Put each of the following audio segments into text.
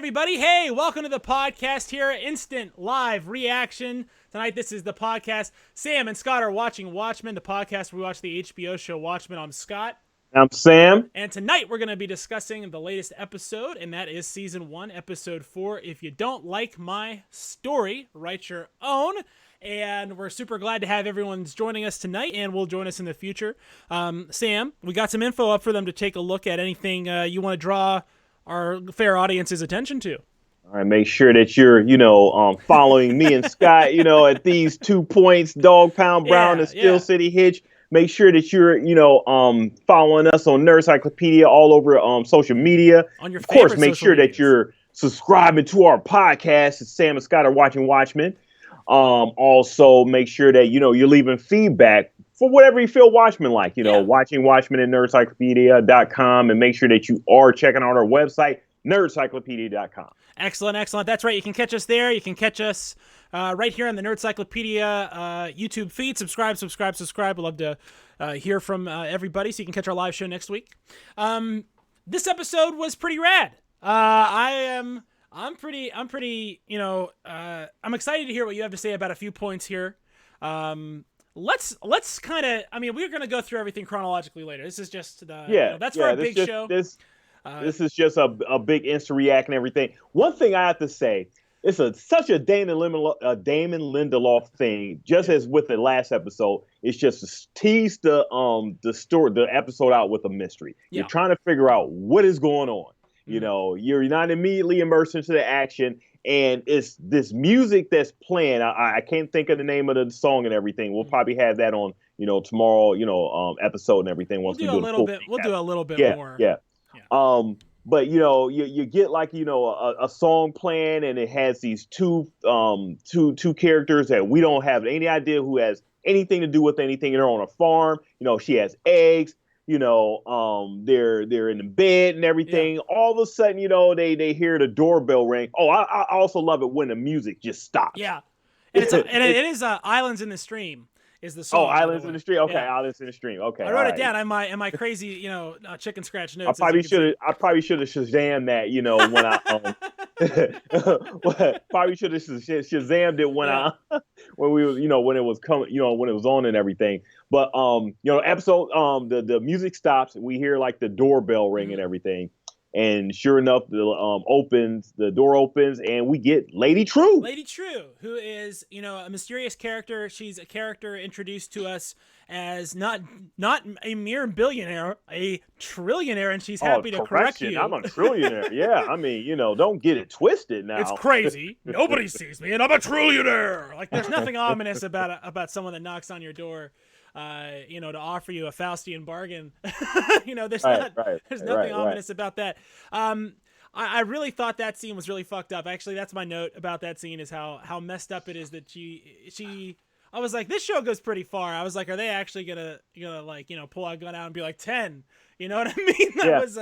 everybody. Hey, welcome to the podcast here. Instant live reaction. Tonight, this is the podcast. Sam and Scott are watching Watchmen, the podcast where we watch the HBO show Watchmen. I'm Scott. I'm Sam. And tonight, we're going to be discussing the latest episode, and that is Season 1, Episode 4. If you don't like my story, write your own. And we're super glad to have everyone's joining us tonight, and will join us in the future. Sam, we got some info up for them to take a look at. Anything you want to draw our fair audience's attention to? All right, make sure that you're, following me and Scott, at these 2 points, Dog Pound Brown and Steel City Hitch. Make sure that you're, following us on Nerdcyclopedia all over social media. On your of course, make sure medias. that you're subscribing to our podcast. Sam and Scott are watching Watchmen. Also, make sure that, you're leaving feedback for whatever you feel Watchmen like, watching Watchmen at nerdcyclopedia.com, and make sure that you are checking out our website, nerdcyclopedia.com. Excellent. That's right. You can catch us there. You can catch us right here on the Nerdcyclopedia YouTube feed. Subscribe. We'd love to hear from everybody, so you can catch our live show next week. This episode was pretty rad. I'm pretty, I'm excited to hear what you have to say about a few points here. Let's kind of, we're going to go through everything chronologically later. This is just that's for a big show. This is just a big instant react and everything. One thing I have to say, it's such a Damon Lindelof thing. Just as with the last episode, it's just to tease the episode out with a mystery. You're trying to figure out what is going on. You're not immediately immersed into the action, and it's this music that's playing. I can't think of the name of the song and everything. We'll probably have that on tomorrow episode and everything. Once we do a little bit, we'll do a little bit more. Yeah. But you get like a song playing, and it has these two characters that we don't have any idea who has anything to do with anything. They're on a farm. She has eggs. They're in the bed and everything. Yeah. All of a sudden, they hear the doorbell ring. Oh, I also love it when the music just stops. Yeah, and it is Islands in the Stream is the song. Oh, Islands in the Stream. Okay, yeah. Islands in the Stream. Okay, I wrote it down. Am I crazy? Chicken scratch notes. I probably should have Shazammed that. When I probably should have Shazammed it when we was when it was coming. When it was on and everything. But episode the music stops. We hear like the doorbell ring and everything. And sure enough, the door opens, and we get Lady True. Lady True, who is, a mysterious character. She's a character introduced to us as not a mere billionaire, a trillionaire, and she's happy to correct you. I'm a trillionaire. Yeah, don't get it twisted now. It's crazy. Nobody sees me, and I'm a trillionaire. Like, there's nothing ominous about someone that knocks on your door. To offer you a Faustian bargain. There's nothing ominous about that. I really thought that scene was really fucked up. Actually, that's my note about that scene, is how messed up it is that she I was like, this show goes pretty far. I was like, are they actually gonna pull a gun out and be like 10? You know what I mean? That was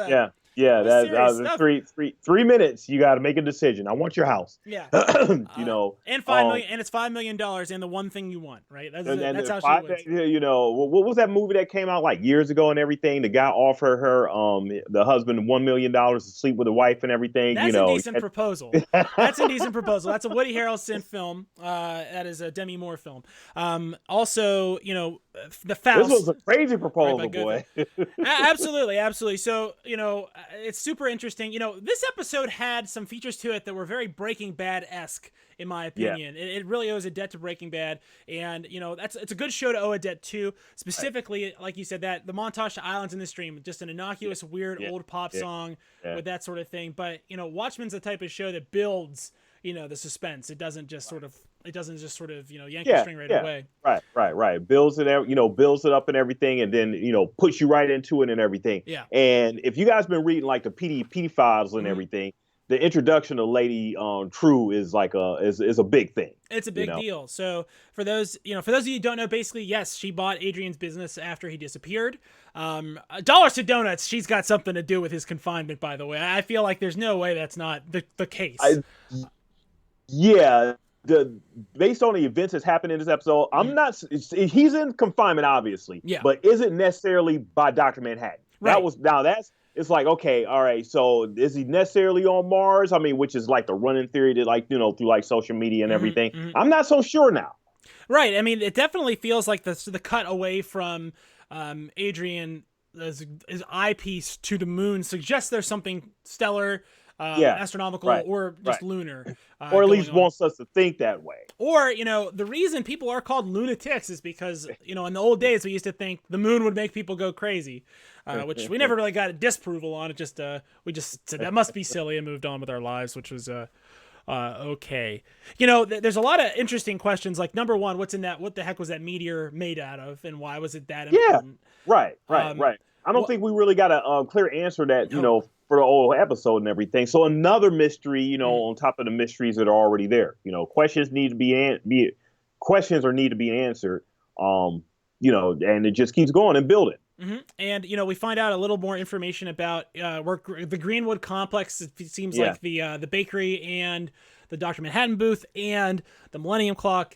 3 minutes. You got to make a decision. I want your house. Yeah. And $5 million, and it's $5 million, and the one thing you want, right? That's how she wins. What was that movie that came out like years ago and everything? The guy offered her, the husband, $1 million to sleep with the wife and everything. That's a decent proposal. That's a decent proposal. That's a Woody Harrelson film. That is a Demi Moore film. Also, the Faust. This was a crazy proposal, boy. Absolutely. So, it's super interesting. This episode had some features to it that were very Breaking Bad-esque, in my opinion. Yeah. It really owes a debt to Breaking Bad, and it's a good show to owe a debt to. Specifically, like you said, that the montage to Islands in the Stream, just an innocuous, weird old pop song with that sort of thing. But Watchmen's the type of show that builds the suspense. It doesn't just sort of yank the string right away. Right. Builds it up and everything, and then puts you right into it and everything. Yeah. And if you guys been reading like the PD files and everything, the introduction of Lady True is like is a big thing. It's a big deal. So for those of you who don't know, basically, yes, she bought Adrian's business after he disappeared. Dollars to donuts, she's got something to do with his confinement, by the way. I feel like there's no way that's not the case. Based on the events that's happened in this episode, he's in confinement, obviously. Yeah. But isn't necessarily by Dr. Manhattan. Right. That's it's like, okay, all right, so is he necessarily on Mars? I mean, which is like the running theory that, like, through like social media and everything. I'm not so sure now. Right. I mean, it definitely feels like the cut away from Adrian, his eyepiece to the moon suggests there's something stellar, astronomical, or just lunar. Or at least wants us to think that way. Or, the reason people are called lunatics is because, in the old days, we used to think the moon would make people go crazy, which we never really got a disapproval on. It just, we just said that must be silly and moved on with our lives, which was, okay. There's a lot of interesting questions. Like, number one, what the heck was that meteor made out of, and why was it that important? Right. I don't think we really got a clear answer that, for the whole episode and everything. So another mystery, on top of the mysteries that are already there. Questions need to be answered. And it just keeps going and building. Mm-hmm. And we find out a little more information about where the Greenwood complex. It seems like the bakery and the Dr. Manhattan booth and the Millennium Clock,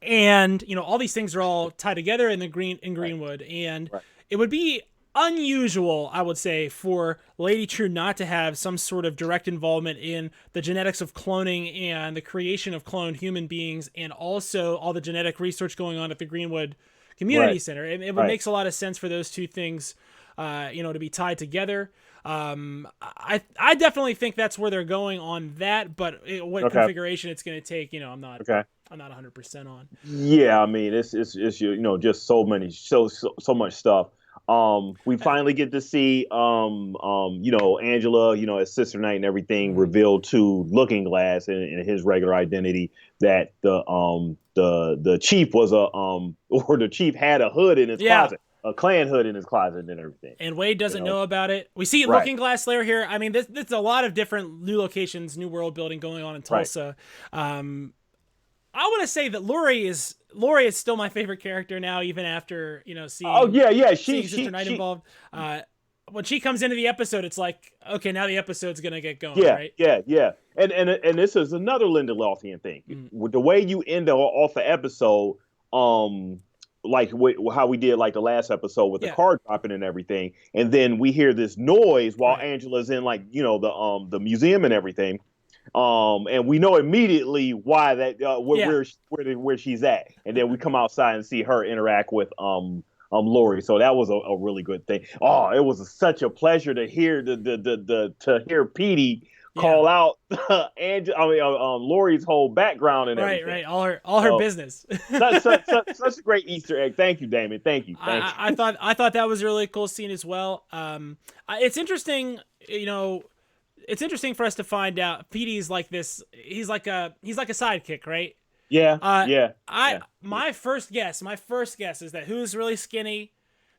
and all these things are all tied together in Greenwood. And it would be unusual, I would say, for Lady True not to have some sort of direct involvement in the genetics of cloning and the creation of cloned human beings, and also all the genetic research going on at the Greenwood Community Center. It makes a lot of sense for those two things, to be tied together. I definitely think that's where they're going on that, but what configuration it's going to take, I'm not 100% on. Yeah, I mean, it's just so much stuff. We finally get to see, Angela, as Sister Night and everything revealed to Looking Glass in his regular identity that the chief was the chief had a hood in his closet, a Klan hood in his closet and everything. And Wade doesn't know about it. We see Looking Glass layer here. I mean, there's a lot of different new locations, new world building going on in Tulsa. I want to say that Lori is still my favorite character now, even after seeing. Seeing Sister Night involved. When she comes into the episode, it's like, okay, now the episode's gonna get going, right? Yeah. And this is another Lindelothian thing. With the way you end off the episode, like how we did like the last episode with the card dropping and everything, and then we hear this noise while Angela's in the museum and everything. And we know immediately why that where she's at, and then we come outside and see her interact with Lori. So that was a really good thing. Oh, it was such a pleasure to hear to hear Petey call out Lori's whole background and everything. Right, all her business. such a great Easter egg. Thank you, Damon. Thank you. I thought that was a really cool scene as well. It's interesting, It's interesting for us to find out Petey's like this. He's like a sidekick, right? Yeah. My first guess is that who's really skinny,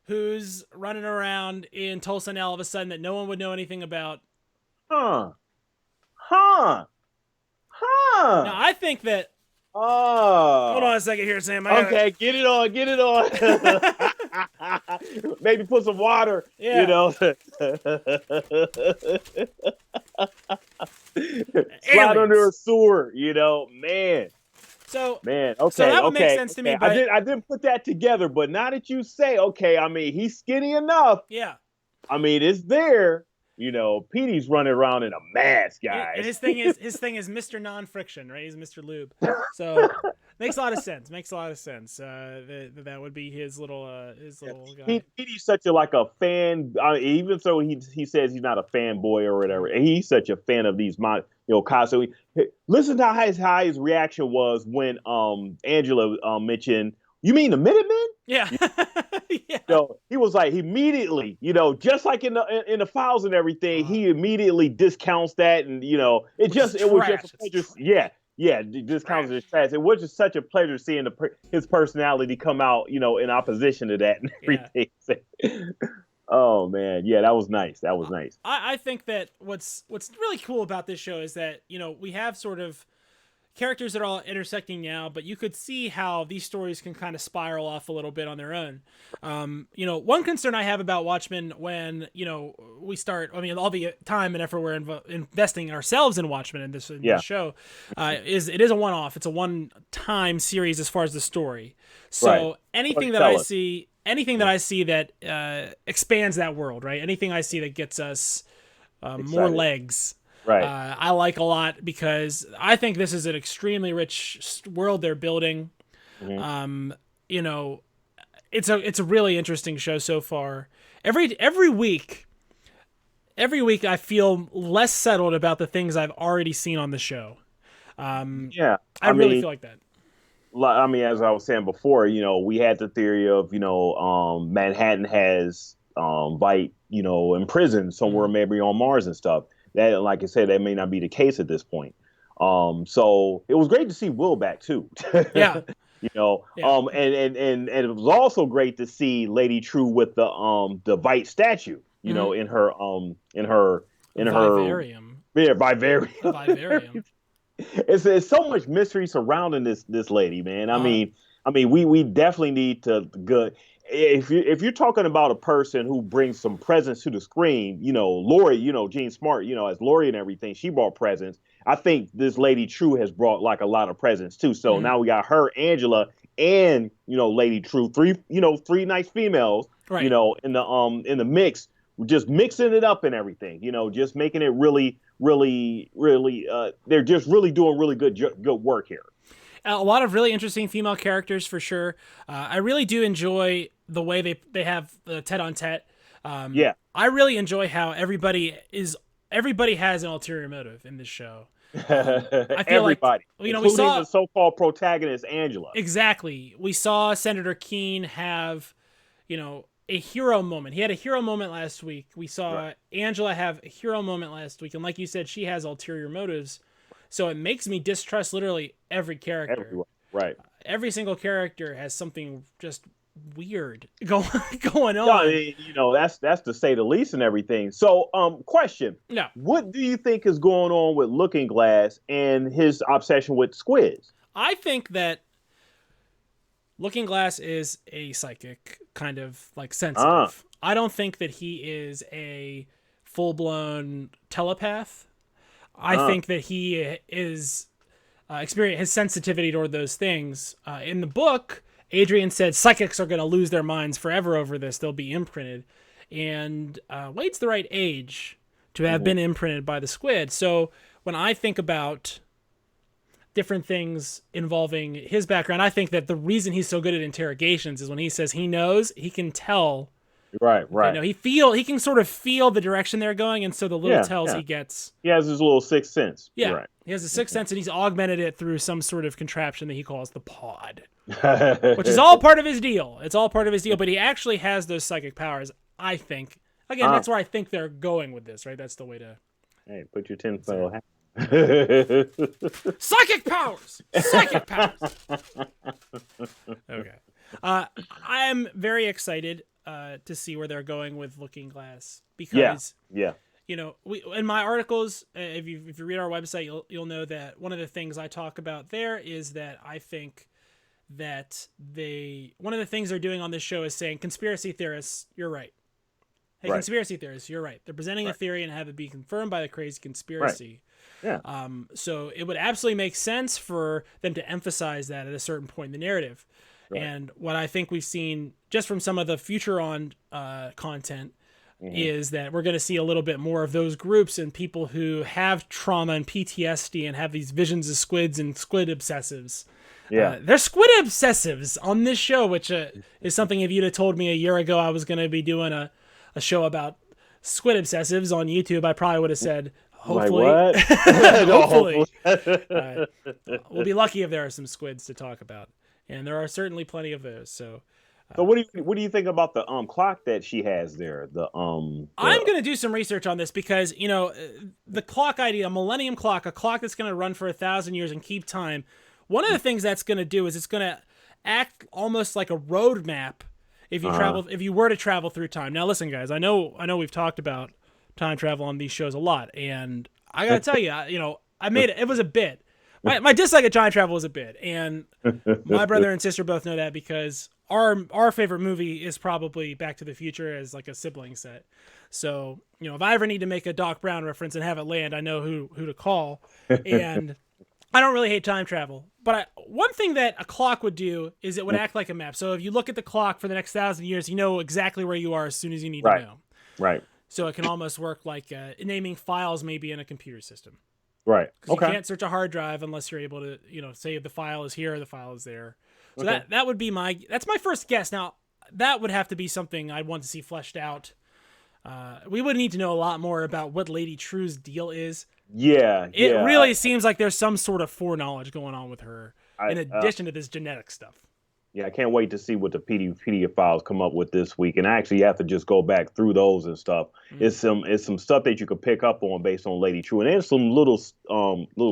who's running around in Tulsa now all of a sudden that no one would know anything about. Huh. Now I think that. Oh. Hold on a second here, Sam. Okay, get it on. Maybe put some water. Yeah. Slide under a sewer. Man. Okay. So that would make sense to me. But I didn't put that together, but now that you say, okay, I mean, he's skinny enough. Yeah. I mean, it's there. Petey's running around in a mask, guys. And his thing is Mr. Non-Friction, right? He's Mr. Lube. So makes a lot of sense. That would be his little guy. Petey's such a fan. Even though he says he's not a fanboy or whatever, he's such a fan of these constantly. Listen to how his reaction was when Angela mentioned, "You mean the Minutemen?" Yeah. So he was like, immediately, just like in the files and everything, he immediately discounts that, and it was just a pleasure. Yeah, discounts his trash. It was just such a pleasure seeing his personality come out, in opposition to that and everything. Yeah. Oh man, yeah, that was nice. I think that what's really cool about this show is that we have sort of characters that are all intersecting now, but you could see how these stories can kind of spiral off a little bit on their own. One concern I have about Watchmen when, we start, all the time and effort we're investing ourselves in Watchmen in this show, is it is a one-off. It's a one-time series as far as the story. So anything that I see anything that I see that expands that world, right? Anything I see that gets us more legs, right? I like a lot, because I think this is an extremely rich world they're building. Mm-hmm. You know, it's a really interesting show so far. Every week I feel less settled about the things I've already seen on the show. Yeah, I really feel like that. I mean, as I was saying before, we had the theory of, Manhattan has Vite, imprisoned somewhere, maybe on Mars and stuff. That, like I said, that may not be the case at this point. So it was great to see Will back too. Yeah. And it was also great to see Lady True with the Vite statue, in her Vivarium. Yeah, Vivarium. Vivarium. It's so much mystery surrounding this lady, man. I mean, we definitely need to good. If you're talking about a person who brings some presence to the screen, Lori, Jean Smart, as Lori and everything, she brought presence. I think this Lady True has brought like a lot of presence too. So now we got her, Angela, and Lady True, three nice females, right. In the mix. We're just mixing it up and everything, just making it really, they're just really doing really good work here. A lot of really interesting female characters for sure. I really do enjoy the way they have the tete-a-tete. Yeah. I really enjoy how everybody has an ulterior motive in this show. I feel everybody, like, we saw the so-called protagonist, Angela. Exactly. We saw Senator Keene have, a hero moment. He had a hero moment last week. We saw Angela have a hero moment last week. And like you said, she has ulterior motives. So it makes me distrust literally every character. Everyone. Right. Every single character has something just weird going on. Yeah, I mean, that's to say the least and everything. So, question. Yeah. What do you think is going on with Looking Glass and his obsession with squids? I think that Looking Glass is a psychic, kind of like sensitive. I don't think that he is a full-blown telepath. I think that he is experience his sensitivity toward those things. In the book, Adrian said psychics are going to lose their minds forever over this. They'll be imprinted. And Wade's the right age to have been imprinted by the squid. So when I think about different things involving his background, I think that the reason he's so good at interrogations is when he says he knows, he can tell. Right. He can sort of feel the direction they're going, and so the little tells he gets. He has his little sixth sense. Yeah, right. He has a sixth sense, and he's augmented it through some sort of contraption that he calls the pod, which is all part of his deal. It's all part of his deal, but he actually has those psychic powers, I think. Again, that's where I think they're going with this, right? That's the way to... Hey, put your tinfoil hat. Psychic powers! Psychic powers! Okay. I am very excited to see where they're going with Looking Glass, because in my articles, if you read our website, you'll know that one of the things I talk about there is that I think that one of the things they're doing on this show is saying, conspiracy theorists, you're right. Hey, conspiracy theorists, you're right. They're presenting a theory and have it be confirmed by the crazy conspiracy. Yeah. So it would absolutely make sense for them to emphasize that at a certain point in the narrative. Right. And what I think we've seen just from some of the future on content is that we're going to see a little bit more of those groups and people who have trauma and PTSD and have these visions of squids and squid obsessives. Yeah, they're squid obsessives on this show, which is something if you'd have told me a year ago I was going to be doing a show about squid obsessives on YouTube, I probably would have said, hopefully. Like hopefully. We'll be lucky if there are some squids to talk about. And there are certainly plenty of those. So what do you think about the clock that she has there? I'm going to do some research on this because, the clock idea, a millennium clock, a clock that's going to run for 1,000 years and keep time. One of the things that's going to do is it's going to act almost like a roadmap if you were to travel through time. Now, listen, guys, I know we've talked about time travel on these shows a lot, and I got to tell you, I made it. It was a bit. My dislike of time travel was a bit, and my brother and sister both know that because our favorite movie is probably Back to the Future as like a sibling set. So, if I ever need to make a Doc Brown reference and have it land, I know who to call. And I don't really hate time travel, but one thing that a clock would do is it would act like a map. So if you look at the clock for the next 1,000 years, you know exactly where you are as soon as you need to know. Right. So it can almost work like naming files maybe in a computer system. Right. Because you can't search a hard drive unless you're able to, say the file is here or the file is there. So that would be that's my first guess. Now, that would have to be something I'd want to see fleshed out. We would need to know a lot more about what Lady True's deal is. It really seems like there's some sort of foreknowledge going on with her in addition to this genetic stuff. Yeah, I can't wait to see what the PDF files come up with this week. And actually, you have to just go back through those and stuff. It's some stuff that you could pick up on based on Lady True, and there's some little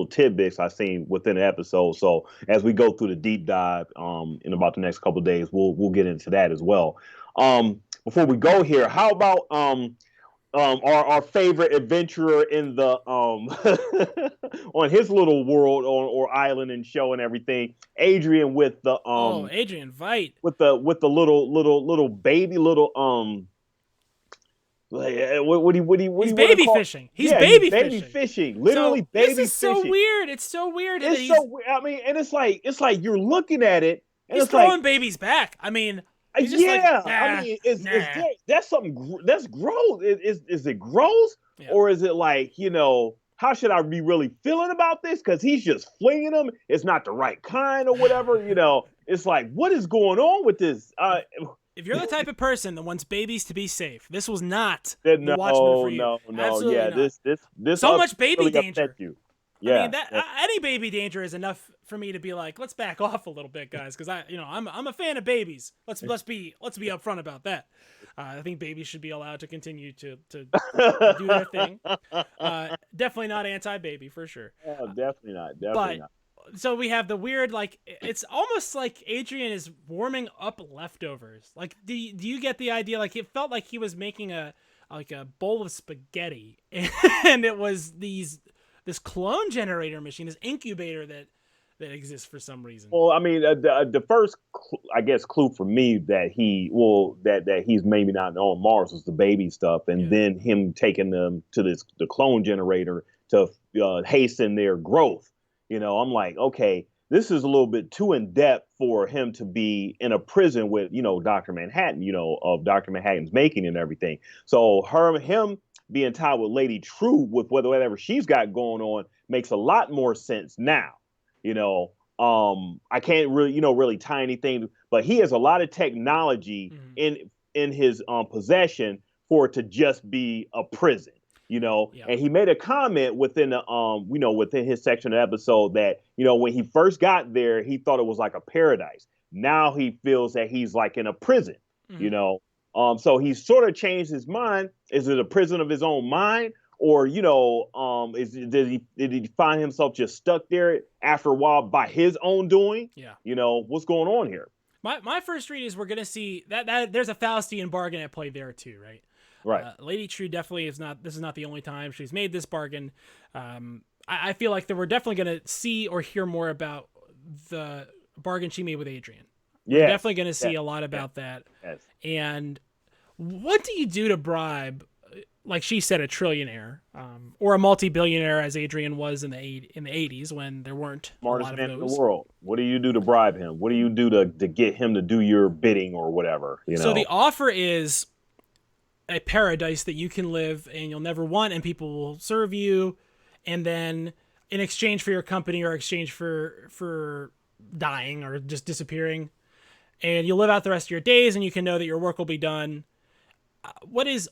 tidbits I've seen within the episode. So as we go through the deep dive in about the next couple of days, we'll get into that as well. Before we go here, how about our favorite adventurer in the on his little world or island and show and everything, Adrian with the Adrian Veidt with the little baby what do he's baby fishing. He's baby fishing. Literally baby fishing. This is so weird. It's so weird. It's so weird. I mean, and it's like you're looking at it and he's throwing babies back. I mean, I mean, that's something that's gross. Is it gross, or is it like how should I be really feeling about this? Because he's just flinging them. It's not the right kind or whatever. It's like, what is going on with this? If you're the type of person that wants babies to be safe, this was not the Watchmen for you. No. Absolutely yeah, not. this so much baby really danger. You. Yeah, I mean, any baby danger is enough for me to be like, let's back off a little bit, guys, because I'm a fan of babies. Let's be upfront about that. I think babies should be allowed to continue to do their thing. Definitely not anti-baby for sure. Oh, definitely not. So we have the weird, like, it's almost like Adrian is warming up leftovers. Like, do you get the idea? Like, it felt like he was making a bowl of spaghetti, and it was this clone generator machine, this incubator that exists for some reason. Well, I mean, the first, I guess, clue for me that he's maybe not on Mars was the baby stuff, and then him taking them to the clone generator to hasten their growth. I'm like, okay, this is a little bit too in depth for him to be in a prison with, Dr. Manhattan, of Dr. Manhattan's making and everything. So him being tied with Lady True with whatever she's got going on makes a lot more sense now. I can't really, really tie anything, but he has a lot of technology in his possession for it to just be a prison. And he made a comment within the within his section of the episode that when he first got there, he thought it was like a paradise. Now he feels that he's like in a prison. So he's sort of changed his mind. Is it a prison of his own mind, or did he find himself just stuck there after a while by his own doing? What's going on here? My first read is we're gonna see that there's a Faustian bargain at play there too, right? Right. Lady True definitely is not. This is not the only time she's made this bargain. I feel like that we're definitely going to see or hear more about the bargain she made with Adrian. Yeah, we're definitely going to see a lot about that. Yes. And what do you do to bribe, like she said, a trillionaire or a multi-billionaire, as Adrian was in the 80s when there weren't smartest a lot man of in those. the world? What do you do to bribe him? What do you do to get him to do your bidding or whatever? So the offer is a paradise that you can live and you'll never want, and people will serve you, and then in exchange for your company or exchange for dying or just disappearing, and you'll live out the rest of your days, and you can know that your work will be done. What is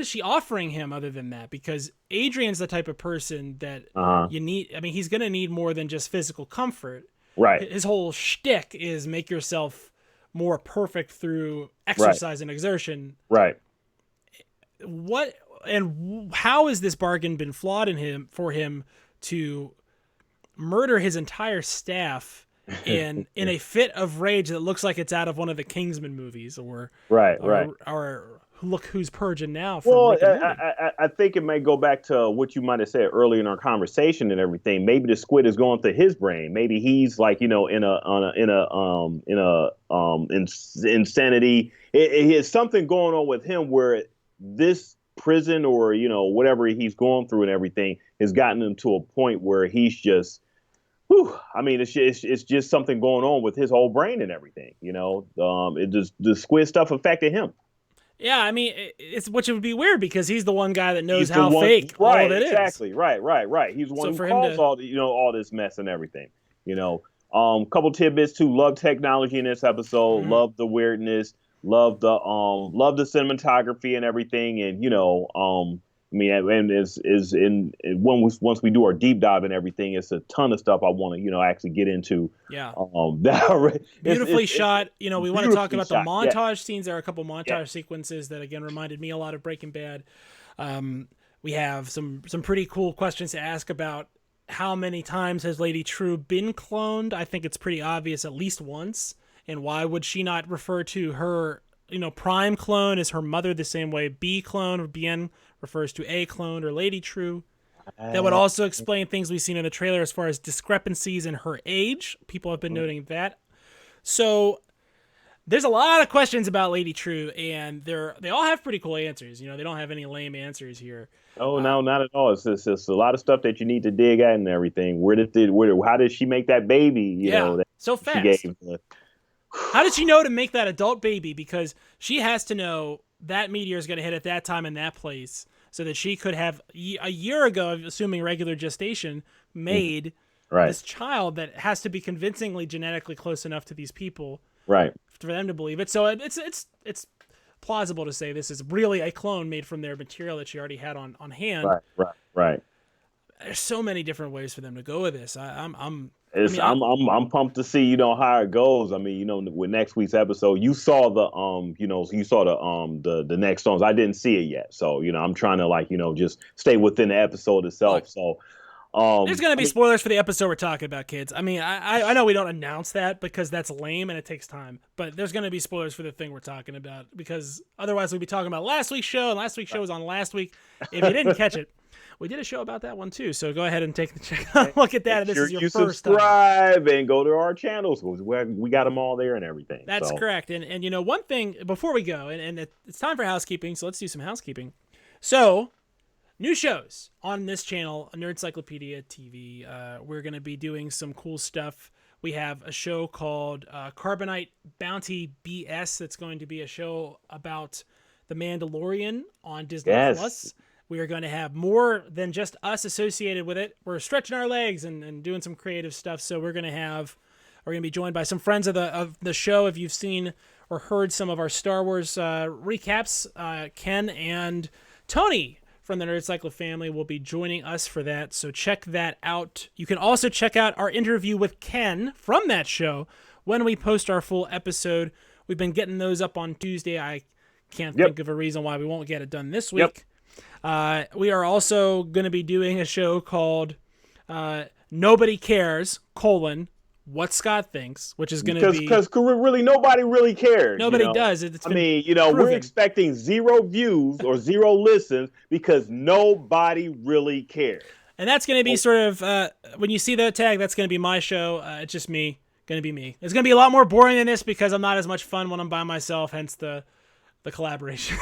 she offering him other than that? Because Adrian's the type of person that you need. I mean, he's going to need more than just physical comfort. Right. His whole shtick is make yourself more perfect through exercise and exertion. Right. What and how has this bargain been flawed for him to murder his entire staff in a fit of rage that looks like it's out of one of the Kingsman movies or Look Who's Purging Now. From I think it may go back to what you might have said earlier in our conversation and everything. Maybe the squid is going through his brain. Maybe he's like, in insanity. It is something going on with him where this prison or, whatever he's going through and everything has gotten him to a point where he's just, whew, I mean, it's just something going on with his whole brain and everything, it just, the squid stuff affected him. Yeah, I mean, which would be weird because he's the one guy that knows how fake all of it is. Exactly. Right. He's the one who caused all this mess and everything. Couple tidbits too. Love technology in this episode. Mm-hmm. Love the weirdness. Love the cinematography and everything. And once we do our deep dive and everything, it's a ton of stuff I want to actually get into. Yeah. Beautifully shot. We want to talk about the montage scenes. There are a couple montage sequences that again reminded me a lot of Breaking Bad. We have some pretty cool questions to ask about how many times has Lady True been cloned. I think it's pretty obvious at least once. And why would she not refer to her prime clone as her mother the same way B clone or BN refers to A clone or Lady True? That would also explain things we've seen in the trailer as far as discrepancies in her age. People have been noting that. So there's a lot of questions about Lady True, and they all have pretty cool answers. They don't have any lame answers here. Oh, no, not at all. It's just a lot of stuff that you need to dig at and everything. How did she make that baby? That so fast. How did she know to make that adult baby? Because she has to know that meteor is going to hit at that time in that place so that she could have a year ago, assuming regular gestation, made this child that has to be convincingly genetically close enough to these people for them to believe it. So it's plausible to say this is really a clone made from their material that she already had on hand. Right. There's so many different ways for them to go with this. I'm pumped to see how it goes. I mean, with next week's episode, you saw the next songs. I didn't see it yet, so I'm trying to just stay within the episode itself. So there's gonna be spoilers for the episode we're talking about, kids. I mean, I know we don't announce that because that's lame and it takes time, but there's gonna be spoilers for the thing we're talking about because otherwise we'd be talking about last week's show, and last week's show was on last week. If you didn't catch it. We did a show about that one too, so go ahead and look at that. This is your first time. Subscribe and go to our channels. We got them all there and everything. That's correct. And one thing before we go, and it's time for housekeeping, so let's do some housekeeping. So, new shows on this channel, Nerdcyclopedia TV. We're going to be doing some cool stuff. We have a show called Carbonite Bounty BS that's going to be a show about The Mandalorian on Disney Plus. We are going to have more than just us associated with it. We're stretching our legs and doing some creative stuff. So we're going to be joined by some friends of the show. If you've seen or heard some of our Star Wars recaps, Ken and Tony from the Nerdcyclo family will be joining us for that. So check that out. You can also check out our interview with Ken from that show when we post our full episode. We've been getting those up on Tuesday. I can't think of a reason why we won't get it done this week. We are also going to be doing a show called Nobody Cares, What Scott Thinks, which is going to be... Because really, nobody really cares. Nobody does. We're expecting 0 views or 0 listens because nobody really cares. And that's going to be sort of... when you see that tag, that's going to be my show. It's just me. Going to be me. It's going to be a lot more boring than this because I'm not as much fun when I'm by myself, hence the collaboration.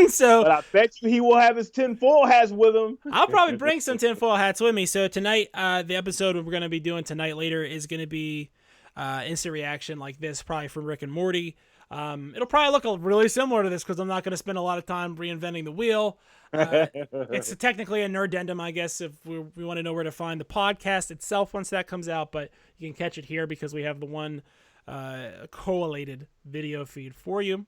So, but I bet you he will have his tinfoil hats with him. I'll probably bring some tinfoil hats with me. So tonight, the episode we're going to be doing tonight later is going to be instant reaction like this, probably from Rick and Morty. It'll probably look really similar to this because I'm not going to spend a lot of time reinventing the wheel. It's technically a nerdendum, I guess, if we want to know where to find the podcast itself once that comes out. But you can catch it here because we have the one collated video feed for you.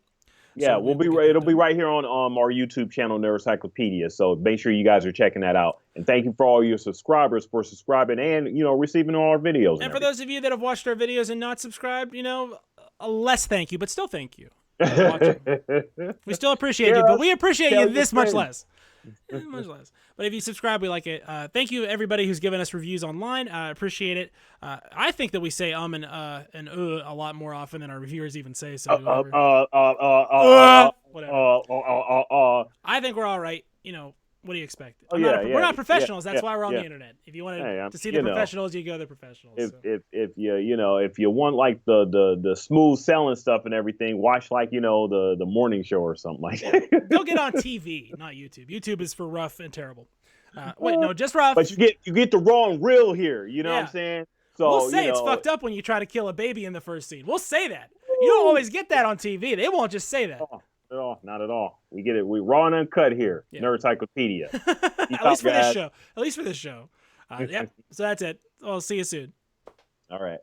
Yeah, so it'll be right here on our YouTube channel, Nerdcyclopedia. So make sure you guys are checking that out. And thank you for all your subscribers for subscribing and, receiving all our videos. And for those of you that have watched our videos and not subscribed, a less thank you, but still thank you. We still appreciate you, but we appreciate you this much less. Much less. But if you subscribe, we like it. Thank you, everybody who's given us reviews online. I appreciate it. I think that we say and a lot more often than our reviewers even say. So whatever. I think we're all right. What do you expect? Oh, we're not professionals. That's why we're on yeah. the internet. If you want Hey, to see the professionals, you go to the professionals. If you want like the smooth selling stuff and everything, watch like the morning show or something like that. Go get on TV, not YouTube. YouTube is for rough and terrible. Wait, no, just rough. But you get the raw and real here. You know what I'm saying? So we'll say it's fucked up when you try to kill a baby in the first scene. We'll say that. You don't always get that on TV. They won't just say that. Not at all. We get it. We raw and uncut here. Yeah. Nerdcyclopedia. At least for this show. So that's it. I'll see you soon. All right.